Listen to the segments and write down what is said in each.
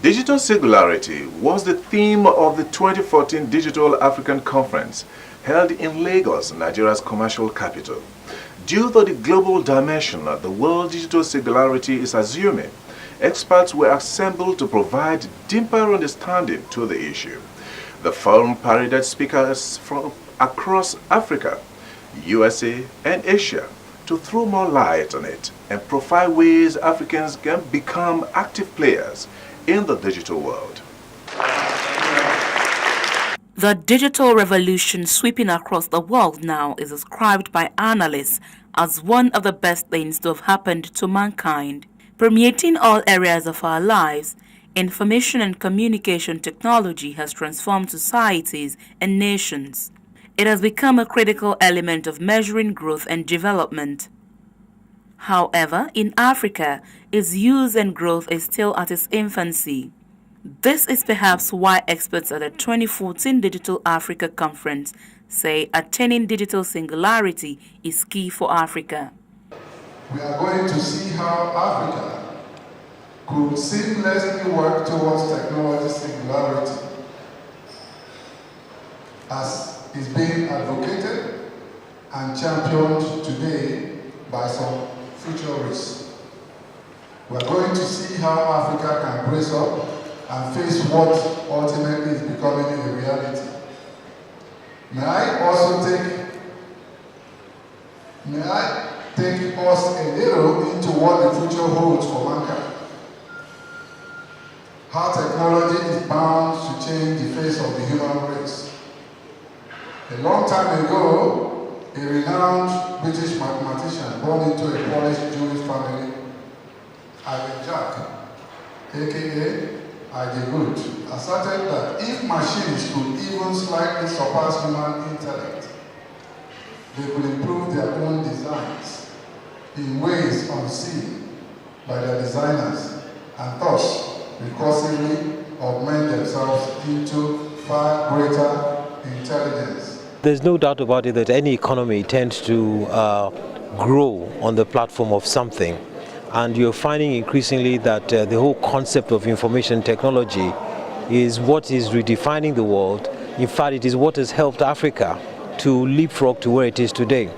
Digital singularity was the theme of the 2014 Digital African Conference held in Lagos, Nigeria's commercial capital. Due to the global dimension that the world digital singularity is assuming, experts were assembled to provide deeper understanding to the issue. The forum paraded speakers from across Africa, USA, and Asia to throw more light on it and profile ways Africans can become active players in the digital world. The digital revolution sweeping across the world now is ascribed by analysts as one of the best things to have happened to mankind. Permeating all areas of our lives, information and communication technology has transformed societies and nations. It has become a critical element of measuring growth and development. However, in Africa, its use and growth is still at its infancy. This is perhaps why experts at the 2014 Digital Africa Conference say attaining digital singularity is key for Africa. We are going to see how Africa could seamlessly work towards technology singularity as is being advocated and championed today by some futurists. We are going to see how Africa can brace up and face what ultimately is becoming a reality. May I take us a little into what the future holds for mankind? How technology is bound to change the face of the human race. A long time ago, a renowned British mathematician born into a Polish Jewish family, Ivan Jack, aka I.J. Good, asserted that if machines could even slightly surpass human intellect, they could improve their own designs in ways unseen by their designers and thus recursively augment themselves into far greater intelligence. There's no doubt about it that any economy tends to grow on the platform of something. And you're finding increasingly that the whole concept of information technology is what is redefining the world. In fact, it is what has helped Africa to leapfrog to where it is today.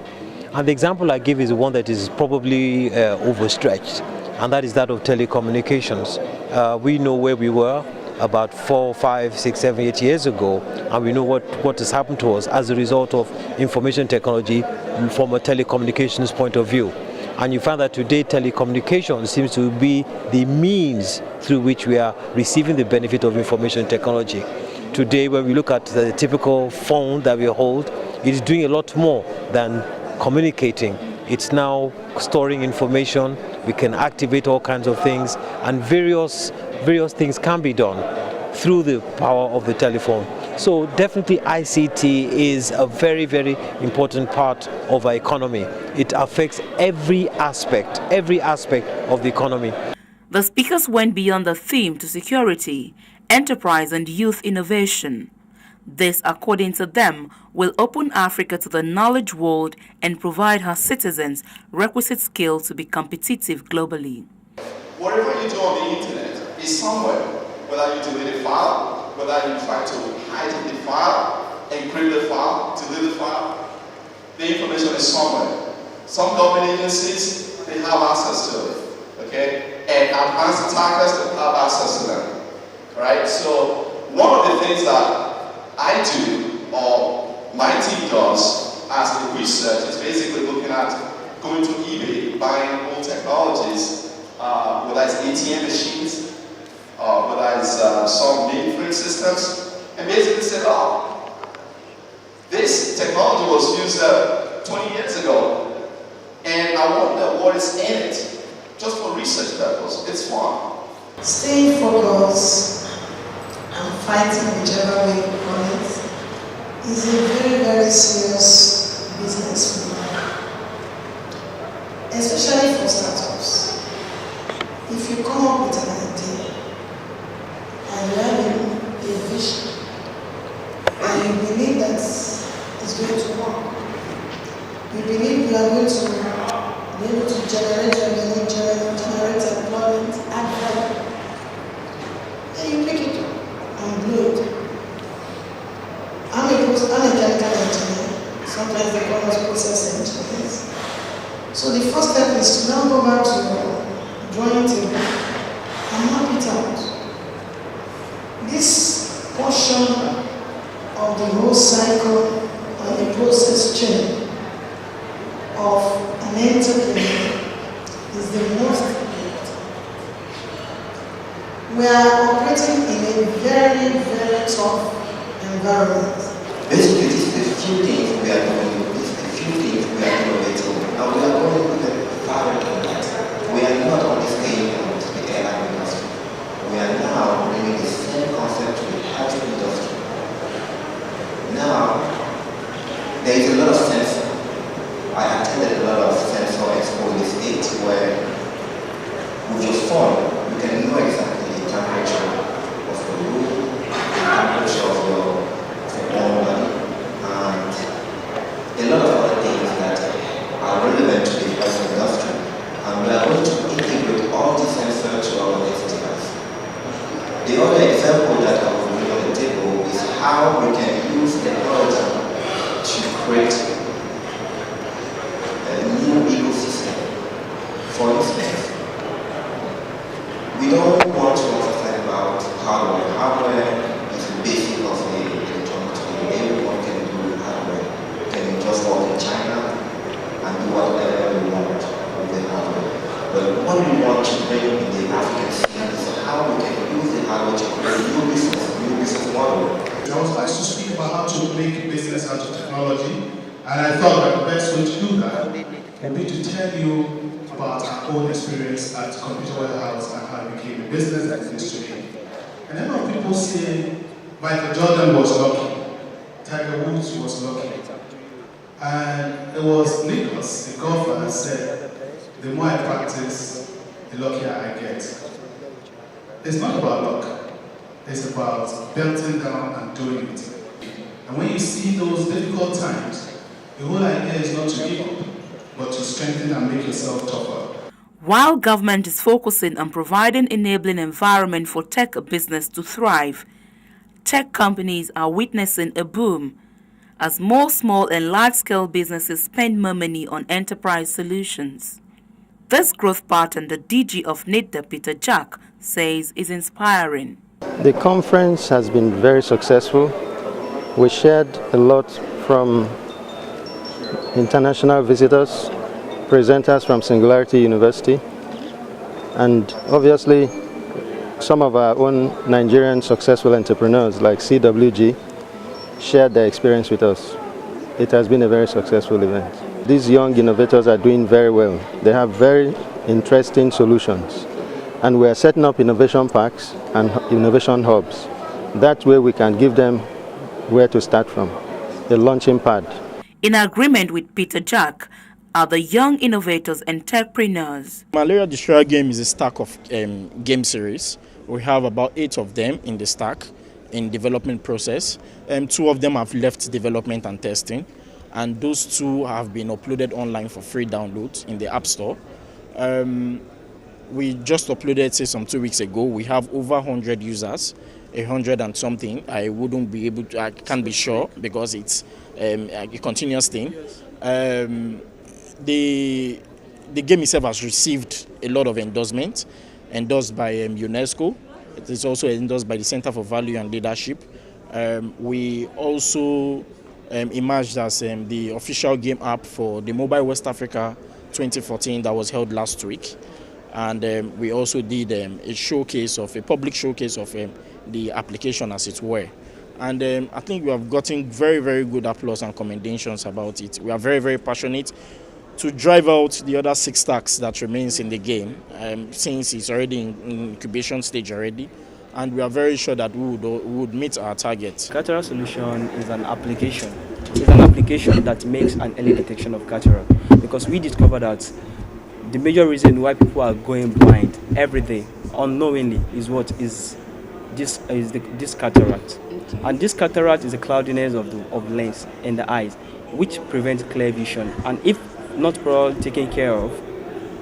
And the example I give is one that is probably overstretched, and that is that of telecommunications. We know where we were about 4, 5, 6, 7, 8 years ago, and we know what has happened to us as a result of information technology from a telecommunications point of view. And you find that today telecommunications seems to be the means through which we are receiving the benefit of information technology. Today, when we look at the typical phone that we hold, it is doing a lot more than communicating. It's now storing information. We can activate all kinds of things, and various things can be done through the power of the telephone. So definitely ICT is a very, very important part of our economy. It affects every aspect of the economy. The speakers went beyond the theme to security, enterprise and youth innovation. This, according to them, will open Africa to the knowledge world and provide her citizens requisite skills to be competitive globally. Whatever you do on the internet is somewhere, whether you delete a file, whether you try to hide the file, encrypt the file, delete the file, the information is somewhere. Some government agencies, they have access to it, okay? And advanced attackers, they have access to them, right? So one of the things that I do, or my team does as the research, is basically looking at going to eBay, buying old technologies, whether it's ATM machines, whether it's some mainframe systems, and basically said, oh, this technology was used 20 years ago, and I wonder what is in it, just for research purposes. It's fun. Staying focused and fighting whichever way you call it is a very, very serious business for me, especially for startups. If you come up with an idea and you have a vision and you believe that it's going to work, you believe you are going to be able to generate revenue, generate employment, add value, So the first step is to now go back to your drawing table and map it out. This portion of the whole cycle or the process chain of an entrepreneur is the most important. We are operating in a very, very tough environment. Basically, these are the few things we are doing, these are the few things we are innovating, and we are going with a far on that. We are not only staying on the airline industry, we are now bringing the same concept to the health industry. Now, there is a lot of sensor. I attended a lot of sensor expo in the States where with your phone, you can know exactly the temperature of your room, the temperature of your own body, and a lot of other things that are relevant to the health industry. And we are going to integrate all these sensors to our next device. The other example that I will bring on the table is how we can use technology to create a new ecosystem. For instance, we don't want to emphasize about hardware. Hardware is the basic of the electronics. Everyone can do hardware. You can just walk in China and do whatever you want with the hardware. But what we want to bring in the African scene is how we can use the hardware to create new business model. I always like to speak about how to make business out of technology, and I thought that the best way to do that would be to tell you about our own experience at Computer Warehouse and how it became a business that it is today. And a lot of people say Michael Jordan was lucky, Tiger Woods was lucky, and it was Nicholas, the golfer, that said, the more I practice, the luckier I get. It's not about luck. It's about belting down and doing it. And when you see those difficult times, the whole idea is not to give up, but to strengthen and make yourself tougher. While government is focusing on providing enabling environment for tech business to thrive, tech companies are witnessing a boom as more small and large-scale businesses spend more money on enterprise solutions. This growth pattern, the DG of NIDDA, Peter Jack, says is inspiring. The conference has been very successful. We shared a lot from international visitors, presenters from Singularity University, and obviously some of our own Nigerian successful entrepreneurs like CWG shared their experience with us. It has been a very successful event. These young innovators are doing very well. They have very interesting solutions. And we are setting up innovation parks and innovation hubs. That way we can give them where to start from, a launching pad. In agreement with Peter Jack are the young innovators and techpreneurs. Malaria Destroyer game is a stack of game series. We have about 8 of them in the stack in development process. 2 of them have left development and testing, and those 2 have been uploaded online for free download in the App Store. We just uploaded, say, some 2 weeks ago. We have over 100 users, 100 and something. I wouldn't be able to, I can't be sure because it's a continuous thing. The game itself has received a lot of endorsement, endorsed by UNESCO. It is also endorsed by the Center for Value and Leadership. We also emerged as the official game app for the Mobile West Africa 2014 that was held last week. And we also did a showcase of a public showcase of the application, as it were. And I think we have gotten very, very good applause and commendations about it. We are very, very passionate to drive out the other 6 stacks that remains in the game, since it's already in incubation stage already. And we are very sure that we would meet our targets. Cataract solution is an application. It's an application that makes an early detection of cataract, because we discovered that the major reason why people are going blind every day unknowingly is this cataract. Okay. And this cataract is a cloudiness of the lens in the eyes, which prevents clear vision, and if not properly taken care of,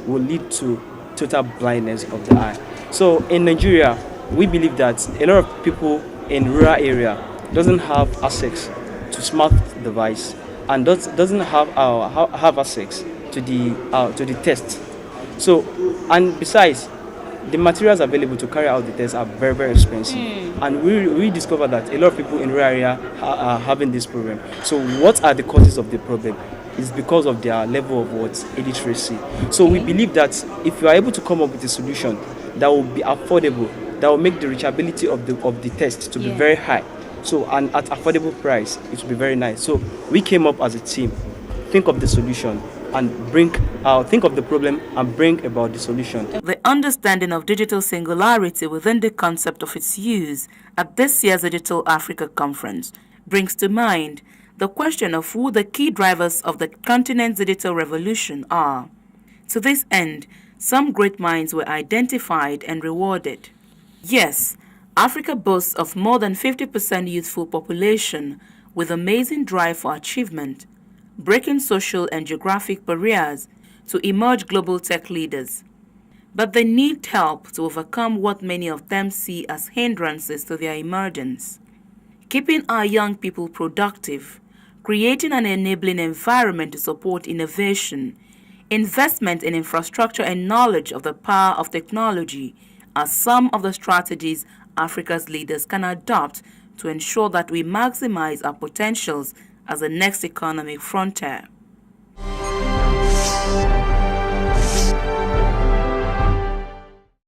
will lead to total blindness of the eye. So in Nigeria, we believe that a lot of people in rural area doesn't have access to smart device and doesn't have access to the test. So, and besides, the materials available to carry out the test are very, very expensive. And we discovered that a lot of people in rural area are having this problem. So what are the causes of the problem? It's because of their level of illiteracy. So we believe that if you are able to come up with a solution that will be affordable, that will make the reachability of the test to be very high, so and at affordable price, it will be very nice. So we came up as a team, think of the solution and think of the problem and bring about the solution. The understanding of digital singularity within the concept of its use at this year's Digital Africa Conference brings to mind the question of who the key drivers of the continent's digital revolution are. To this end, some great minds were identified and rewarded. Yes, Africa boasts of more than 50% youthful population with amazing drive for achievement, breaking social and geographic barriers to emerge global tech leaders. But they need help to overcome what many of them see as hindrances to their emergence. Keeping our young people productive, creating an enabling environment to support innovation, investment in infrastructure and knowledge of the power of technology are some of the strategies Africa's leaders can adopt to ensure that we maximize our potentials as the next economic frontier.